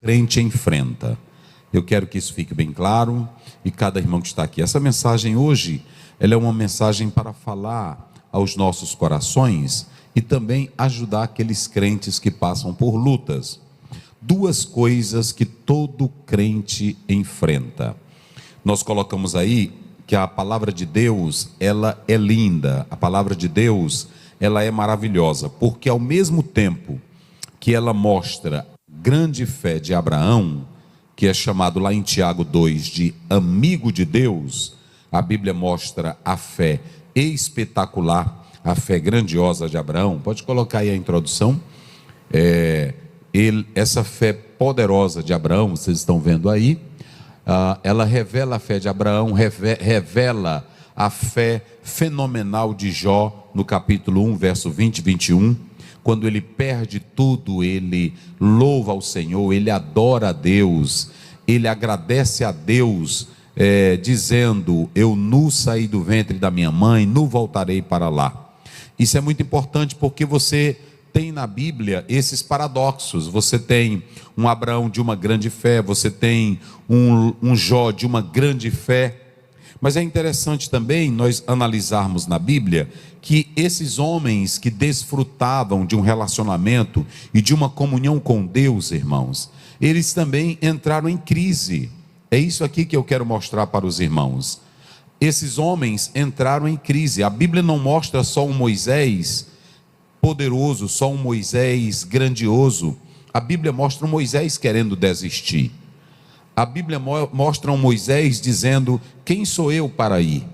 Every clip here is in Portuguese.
crente enfrenta. Eu quero que isso fique bem claro, e cada irmão que está aqui. Essa mensagem hoje, ela é uma mensagem para falar aos nossos corações e também ajudar aqueles crentes que passam por lutas. Duas coisas que todo crente enfrenta. Nós colocamos aí que a palavra de Deus, ela é linda. A palavra de Deus, ela é maravilhosa, porque ao mesmo tempo que ela mostra grande fé de Abraão, que é chamado lá em Tiago 2 de amigo de Deus, a Bíblia mostra a fé espetacular, a fé grandiosa de Abraão. Pode colocar aí a introdução. Essa fé poderosa de Abraão, vocês estão vendo aí, ela revela a fé de Abraão, revela a fé fenomenal de Jó, no capítulo 1, verso 20 e 21, quando ele perde tudo, ele louva ao Senhor, ele adora a Deus, ele agradece a Deus, dizendo: eu nu saí do ventre da minha mãe, nu voltarei para lá. Isso é muito importante, porque você tem na Bíblia esses paradoxos. Você tem um Abraão de uma grande fé, você tem um Jó de uma grande fé, mas é interessante também nós analisarmos na Bíblia que esses homens que desfrutavam de um relacionamento e de uma comunhão com Deus, irmãos, eles também entraram em crise. É isso aqui que eu quero mostrar para os irmãos. Esses homens entraram em crise. A Bíblia não mostra só um Moisés poderoso, só um Moisés grandioso. A Bíblia mostra um Moisés querendo desistir. A Bíblia mostra um Moisés dizendo: quem sou eu para ir?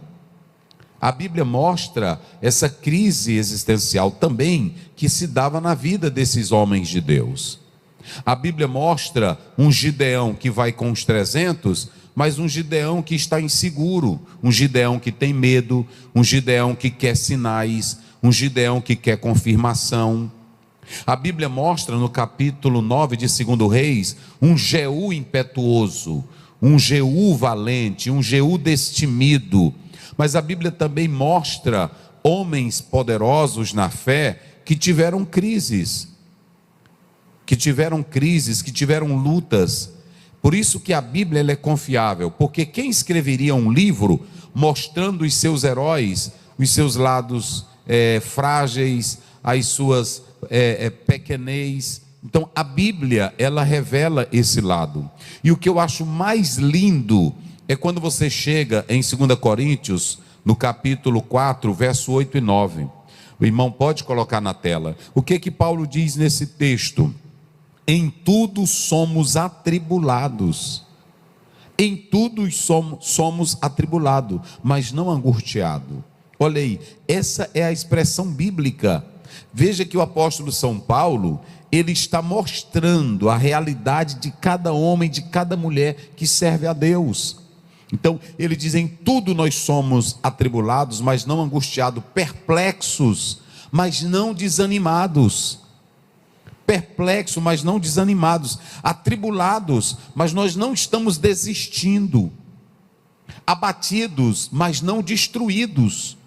A Bíblia mostra essa crise existencial também que se dava na vida desses homens de Deus. A Bíblia mostra um Gideão que vai com os 300, mas um Gideão que está inseguro, um Gideão que tem medo, um Gideão que quer sinais, um Gideão que quer confirmação. A Bíblia mostra no capítulo 9 de 2 Reis, um Jeú impetuoso, um Jeú valente, um Jeú destemido. Mas a Bíblia também mostra homens poderosos na fé que tiveram crises, que tiveram lutas. Por isso que a Bíblia ela é confiável, porque quem escreveria um livro mostrando os seus heróis, os seus lados frágeis, as suas pequenez? Então a Bíblia ela revela esse lado. E o que eu acho mais lindo é quando você chega em 2 Coríntios, no capítulo 4, verso 8 e 9. O irmão pode colocar na tela. O que Paulo diz nesse texto? Em tudo somos atribulados. Em tudo somos atribulados, mas não angustiados. Olha aí, essa é a expressão bíblica. Veja que o apóstolo São Paulo, ele está mostrando a realidade de cada homem, de cada mulher que serve a Deus. Então, ele diz: em tudo nós somos atribulados, mas não angustiados, perplexos, mas não desanimados. Perplexos, mas não desanimados, atribulados, mas nós não estamos desistindo, abatidos, mas não destruídos.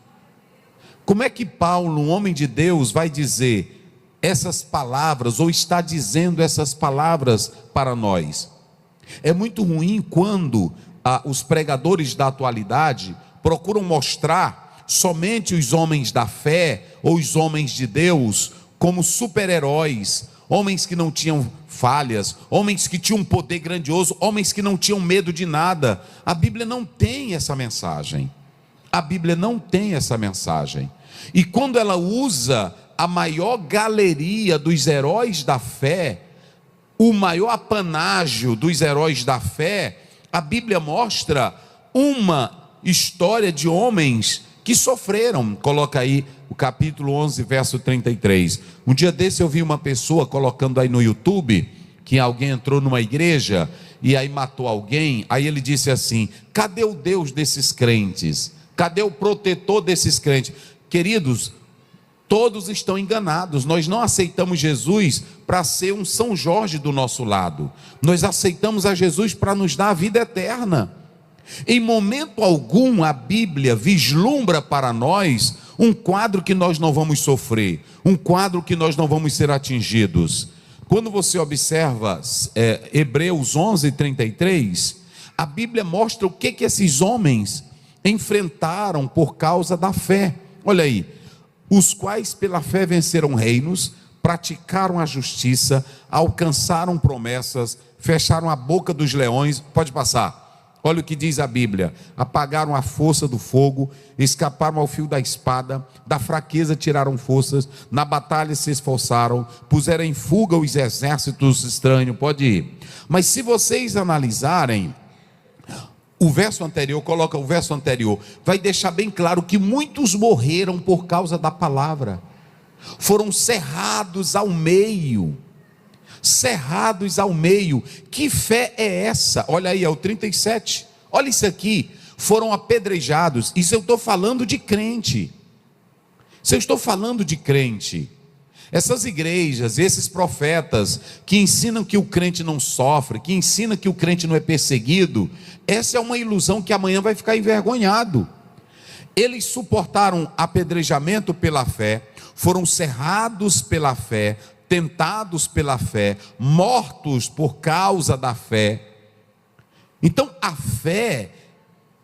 Como é que Paulo, um homem de Deus, vai dizer essas palavras, ou está dizendo essas palavras para nós? É muito ruim quando os pregadores da atualidade procuram mostrar somente os homens da fé, ou os homens de Deus, como super-heróis, homens que não tinham falhas, homens que tinham um poder grandioso, homens que não tinham medo de nada. A Bíblia não tem essa mensagem. A Bíblia não tem essa mensagem. E quando ela usa a maior galeria dos heróis da fé, o maior apanágio dos heróis da fé, a Bíblia mostra uma história de homens que sofreram. Coloca aí o capítulo 11, verso 33. Um dia desse eu vi uma pessoa colocando aí no YouTube, que alguém entrou numa igreja e aí matou alguém. Aí ele disse assim: cadê o Deus desses crentes? Cadê o protetor desses crentes? Queridos, todos estão enganados. Nós não aceitamos Jesus para ser um São Jorge do nosso lado. Nós aceitamos a Jesus para nos dar a vida eterna. Em momento algum a Bíblia vislumbra para nós um quadro que nós não vamos sofrer, um quadro que nós não vamos ser atingidos. Quando você observa Hebreus 11:33, a Bíblia mostra o que esses homens enfrentaram por causa da fé. Olha aí: os quais pela fé venceram reinos, praticaram a justiça, alcançaram promessas, fecharam a boca dos leões. Pode passar. Olha o que diz a Bíblia: apagaram a força do fogo, escaparam ao fio da espada, da fraqueza tiraram forças, na batalha se esforçaram, puseram em fuga os exércitos estranhos. Pode ir. Mas se vocês analisarem o verso anterior, coloca o verso anterior, vai deixar bem claro que muitos morreram por causa da palavra, foram cerrados ao meio. Cerrados ao meio. Que fé é essa? Olha aí, é o 37. Olha isso aqui: foram apedrejados. Isso eu estou falando de crente. Isso eu estou falando de crente. Essas igrejas, esses profetas que ensinam que o crente não sofre, que ensinam que o crente não é perseguido, essa é uma ilusão que amanhã vai ficar envergonhado. Eles suportaram apedrejamento pela fé, foram cerrados pela fé, tentados pela fé, mortos por causa da fé. Então a fé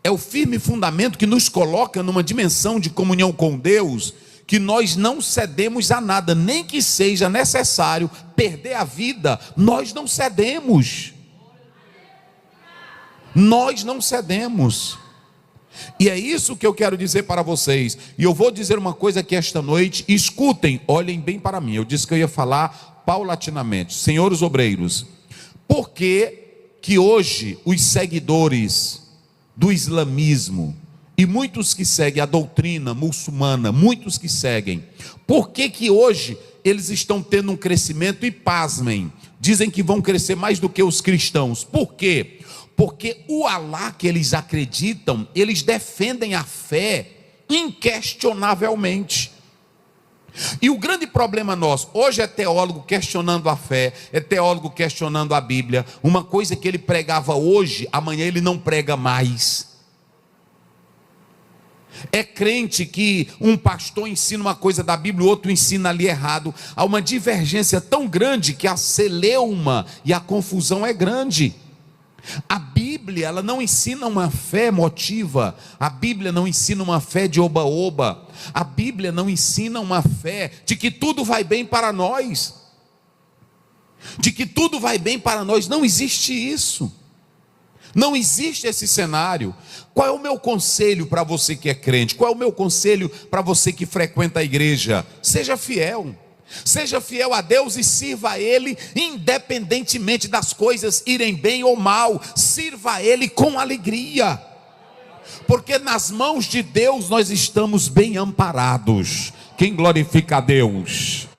é o firme fundamento que nos coloca numa dimensão de comunhão com Deus, que nós não cedemos a nada, nem que seja necessário perder a vida, nós não cedemos. Nós não cedemos. E é isso que eu quero dizer para vocês. E eu vou dizer uma coisa aqui esta noite: escutem, olhem bem para mim. Eu disse que eu ia falar paulatinamente. Senhores obreiros, por que hoje os seguidores do islamismo e muitos que seguem a doutrina muçulmana, muitos que seguem, por que hoje eles estão tendo um crescimento? E pasmem, dizem que vão crescer mais do que os cristãos. Por quê? Porque o Alá que eles acreditam, eles defendem a fé inquestionavelmente. E o grande problema nosso hoje é teólogo questionando a fé, é teólogo questionando a Bíblia. Uma coisa que ele pregava hoje, amanhã ele não prega mais. É crente que um pastor ensina uma coisa da Bíblia, o outro ensina ali errado. Há uma divergência tão grande que a celeuma e a confusão é grande. A Bíblia, ela não ensina uma fé emotiva. A Bíblia não ensina uma fé de oba-oba. A Bíblia não ensina uma fé de que tudo vai bem para nós. De que tudo vai bem para nós. Não existe isso. Não existe esse cenário. Qual é o meu conselho para você que é crente? Qual é o meu conselho para você que frequenta a igreja? Seja fiel. Seja fiel a Deus e sirva a Ele, independentemente das coisas irem bem ou mal. Sirva a Ele com alegria, porque nas mãos de Deus nós estamos bem amparados. Quem glorifica a Deus?